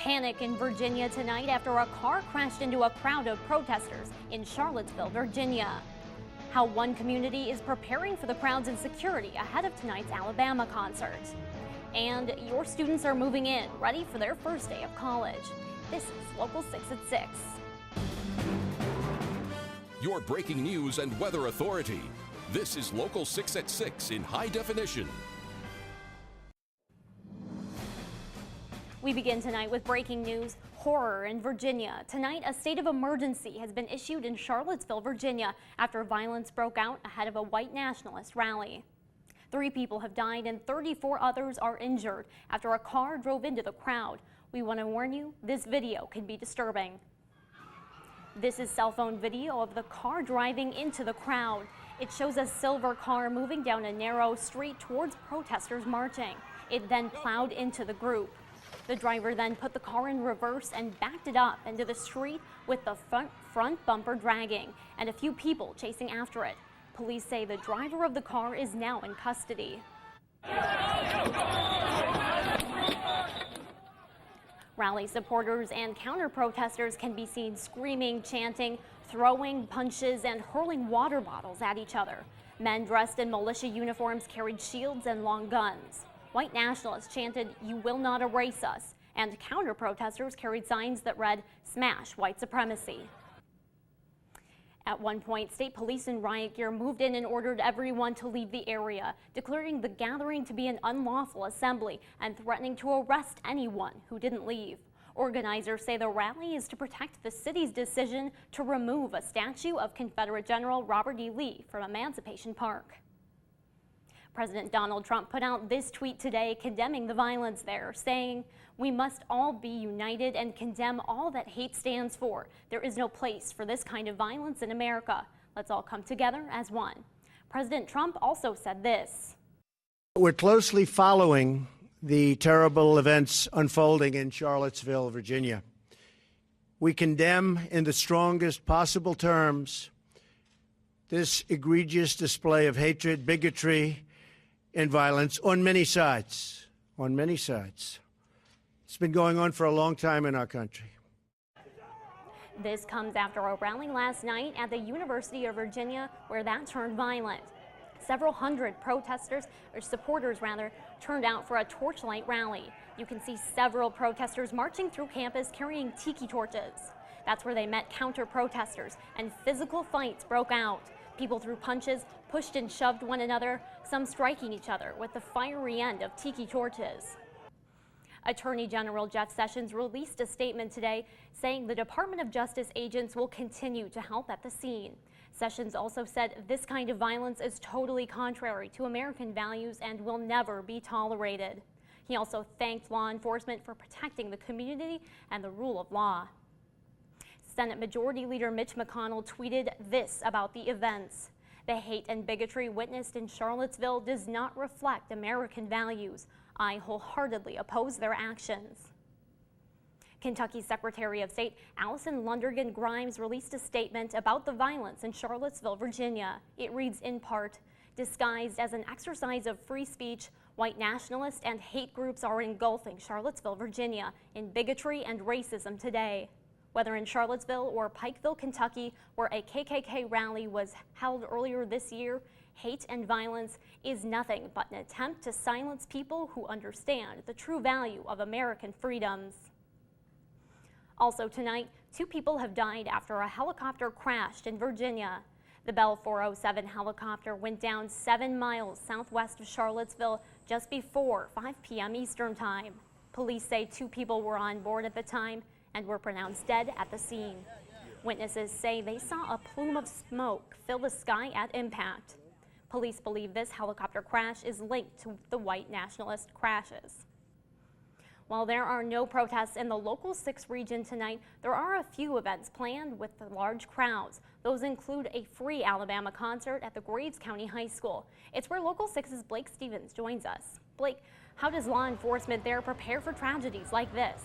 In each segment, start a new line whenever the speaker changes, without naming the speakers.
Panic in Virginia tonight after a car crashed into a crowd of protesters in Charlottesville, Virginia. How one community is preparing for the crowds and security ahead of tonight's Alabama concert. And your students are moving in, ready for their first day of college. This is Local 6 at 6.
Your breaking news and weather authority. This is Local 6 at 6 in high definition.
We begin tonight with breaking news. Horror in Virginia. Tonight, a state of emergency has been issued in Charlottesville, Virginia, after violence broke out ahead of a white nationalist rally. 3 people have died and 34 others are injured after a car drove into the crowd. We want to warn you, this video can be disturbing. This is cell phone video of the car driving into the crowd. It shows a silver car moving down a narrow street towards protesters marching. It then plowed into the group. The driver then put the car in reverse and backed it up into the street with the front bumper dragging and a few people chasing after it. Police say the driver of the car is now in custody. Rally supporters and counter-protesters can be seen screaming, chanting, throwing punches, and hurling water bottles at each other. Men dressed in militia uniforms carried shields and long guns. White nationalists chanted, "You will not erase us," and counter-protesters carried signs that read, "Smash white supremacy." At one point, state police in riot gear moved in and ordered everyone to leave the area, declaring the gathering to be an unlawful assembly and threatening to arrest anyone who didn't leave. Organizers say the rally is to protect the city's decision to remove a statue of Confederate General Robert E. Lee from Emancipation Park. President Donald Trump put out this tweet today condemning the violence there, saying, "We must all be united and condemn all that hate stands for. There is no place for this kind of violence in America. Let's all come together as one." President Trump also said this.
We're closely following the terrible events unfolding in Charlottesville, Virginia. We condemn in the strongest possible terms this egregious display of hatred, bigotry, and violence on many sides, It's been going on for a long time in our country.
This comes after a rally last night at the University of Virginia where that turned violent. Several hundred supporters turned out for a torchlight rally. You can see several protesters marching through campus carrying tiki torches. That's where they met counter-protesters and physical fights broke out. People threw punches, pushed and shoved one another, some striking each other with the fiery end of tiki torches. Attorney General Jeff Sessions released a statement today saying the Department of Justice agents will continue to help at the scene. Sessions also said this kind of violence is totally contrary to American values and will never be tolerated. He also thanked law enforcement for protecting the community and the rule of law. Senate Majority Leader Mitch McConnell tweeted this about the events. "The hate and bigotry witnessed in Charlottesville does not reflect American values. I wholeheartedly oppose their actions." Kentucky Secretary of State Allison Lundergan Grimes released a statement about the violence in Charlottesville, Virginia. It reads in part, "Disguised as an exercise of free speech, white nationalist and hate groups are engulfing Charlottesville, Virginia in bigotry and racism today." Whether in Charlottesville or Pikeville, Kentucky, where a KKK rally was held earlier this year, hate and violence is nothing but an attempt to silence people who understand the true value of American freedoms. Also tonight, 2 people have died after a helicopter crashed in Virginia. The Bell 407 helicopter went down 7 miles southwest of Charlottesville just before 5 p.m. Eastern Time. Police say 2 people were on board at the time and were pronounced dead at the scene. Witnesses say they saw a plume of smoke fill the sky at impact. Police believe this helicopter crash is linked to the white nationalist crashes. While there are no protests in the Local 6 region tonight, there are a few events planned with large crowds. Those include a free Alabama concert at the Graves County High School. It's where Local 6's Blake Stevens joins us. Blake, how does law enforcement there prepare for tragedies like this?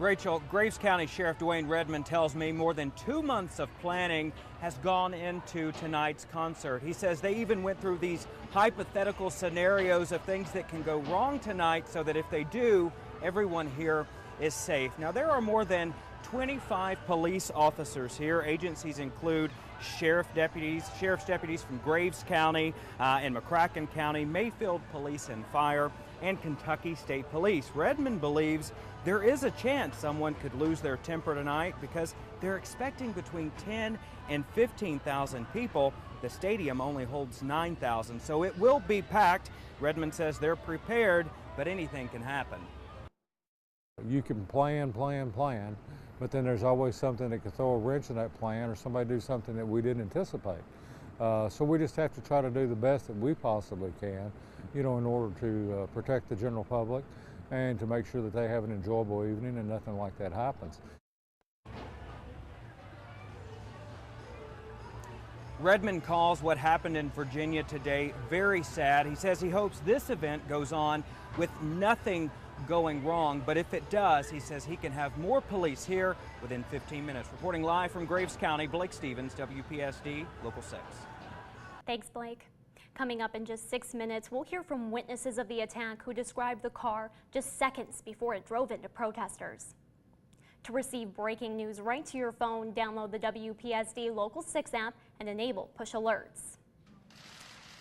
Rachel, Graves County Sheriff Dwayne Redmond tells me more than 2 months of planning has gone into tonight's concert. He says they even went through these hypothetical scenarios of things that can go wrong tonight so that if they do, everyone here is safe. Now, there are more than 25 police officers here. Agencies include sheriff's deputies from Graves County and McCracken County, Mayfield Police and Fire, and Kentucky State Police. Redmond believes there is a chance someone could lose their temper tonight because they're expecting between 10 and 15,000 people. The stadium only holds 9,000, so it will be packed. Redmond says they're prepared, but anything can happen.
You can plan, but then there's always something that could throw a wrench in that plan, or somebody do something that we didn't anticipate. So we just have to try to do the best that we possibly can, in order to protect the general public and to make sure that they have an enjoyable evening and nothing like that happens.
Redmond calls what happened in Virginia today very sad. He says he hopes this event goes on with nothing going wrong, but if it does, he says he can have more police here within 15 minutes. Reporting live from Graves County, Blake Stevens, WPSD, Local 6.
Thanks, Blake. Coming up in just 6 minutes, we'll hear from witnesses of the attack who described the car just seconds before it drove into protesters. To receive breaking news right to your phone, download the WPSD Local 6 app and enable push alerts.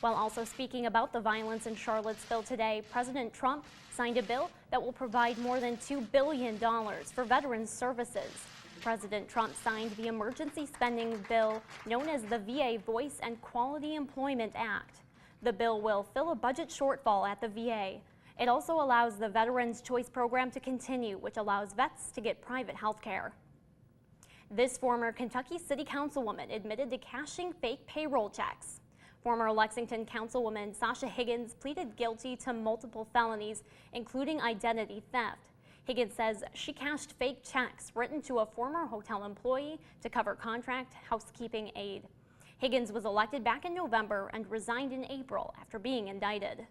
While also speaking about the violence in Charlottesville today, President Trump signed a bill that will provide more than $2 billion for veterans services. President Trump signed the emergency spending bill known as the VA Voice and Quality Employment Act. The bill will fill a budget shortfall at the VA. It also allows the Veterans Choice Program to continue, which allows vets to get private health care. This former Kentucky City Councilwoman admitted to cashing fake payroll checks. Former Lexington Councilwoman Sasha Higgins pleaded guilty to multiple felonies, including identity theft. Higgins says she cashed fake checks written to a former hotel employee to cover contract housekeeping aid. Higgins was elected back in November and resigned in April after being indicted.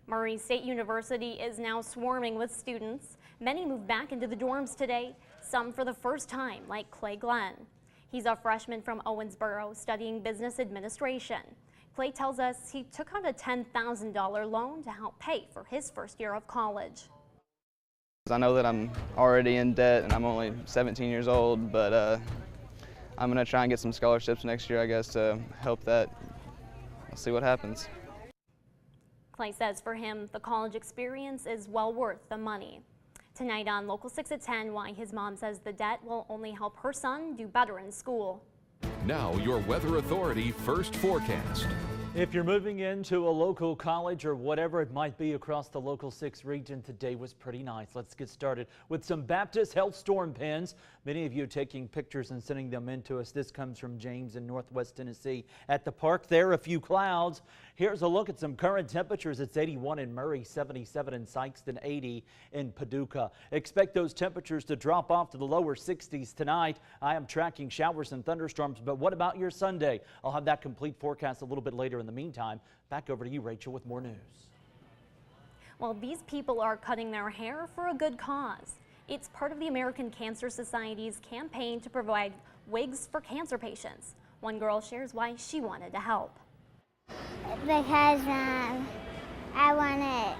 Murray State University is now swarming with students. Many moved back into the dorms today, some for the first time, like Clay Glenn. He's a freshman from Owensboro studying business administration. Clay tells us he took out a $10,000 loan to help pay for his first year of college.
I know that I'm already in debt and I'm only 17 years old, but I'm going to try and get some scholarships next year, I guess, to help that. We'll see what happens.
Clay says for him, the college experience is well worth the money. Tonight on Local 6 at 10, why his mom says the debt will only help her son do better in school.
Now your Weather Authority first forecast.
If you're moving into a local college or whatever it might be across the Local 6 region, today was pretty nice. Let's get started with some Baptist Health storm pins. Many of you taking pictures and sending them in to us. This comes from James in Northwest Tennessee. At the park there, a few clouds. Here's a look at some current temperatures. It's 81 in Murray, 77 in Sikeston, 80 in Paducah. Expect those temperatures to drop off to the lower 60s tonight. I am tracking showers and thunderstorms, but what about your Sunday? I'll have that complete forecast a little bit later. In the meantime, back over to you, Rachel, with more news.
Well, these people are cutting their hair for a good cause. It's part of the American Cancer Society's campaign to provide wigs for cancer patients. One girl shares why she wanted to help.
Because I wanted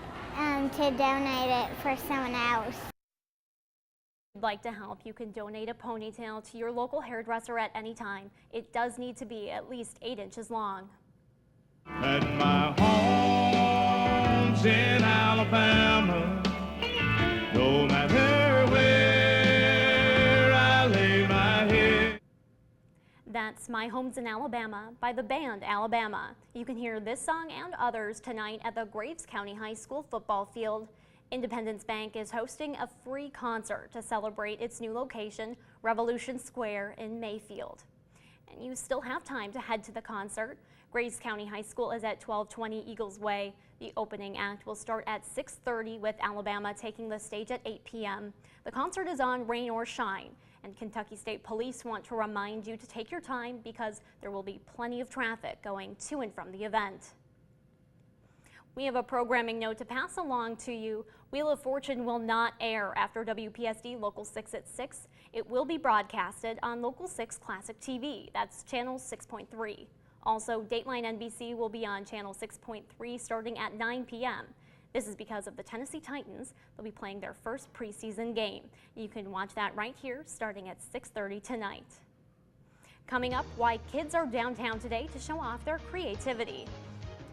to donate it for someone else.
If you'd like to help, you can donate a ponytail to your local hairdresser at any time. It does need to be at least 8 inches long.
At my home's in Alabama, no matter where I lay my head.
That's My Home's in Alabama by the band Alabama. You can hear this song and others tonight at the Graves County High School football field. Independence Bank is hosting a free concert to celebrate its new location, Revolution Square in Mayfield. And you still have time to head to the concert. Graves County High School is at 1220 Eagles Way. The opening act will start at 6:30 with Alabama taking the stage at 8 p.m. The concert is on rain or shine, and Kentucky State Police want to remind you to take your time because there will be plenty of traffic going to and from the event. We have a programming note to pass along to you. Wheel of Fortune will not air after WPSD Local 6 at 6. It will be broadcasted on Local 6 Classic TV. That's channel 6.3. Also, Dateline NBC will be on channel 6.3 starting at 9 p.m. This is because of the Tennessee Titans. They'll be playing their first preseason game. You can watch that right here starting at 6:30 tonight. Coming up, why kids are downtown today to show off their creativity.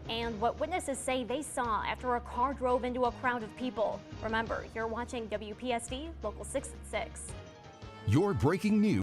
And what witnesses say they saw after a car drove into a crowd of people. Remember, you're watching WPSD Local 6 at 6.
Your breaking news.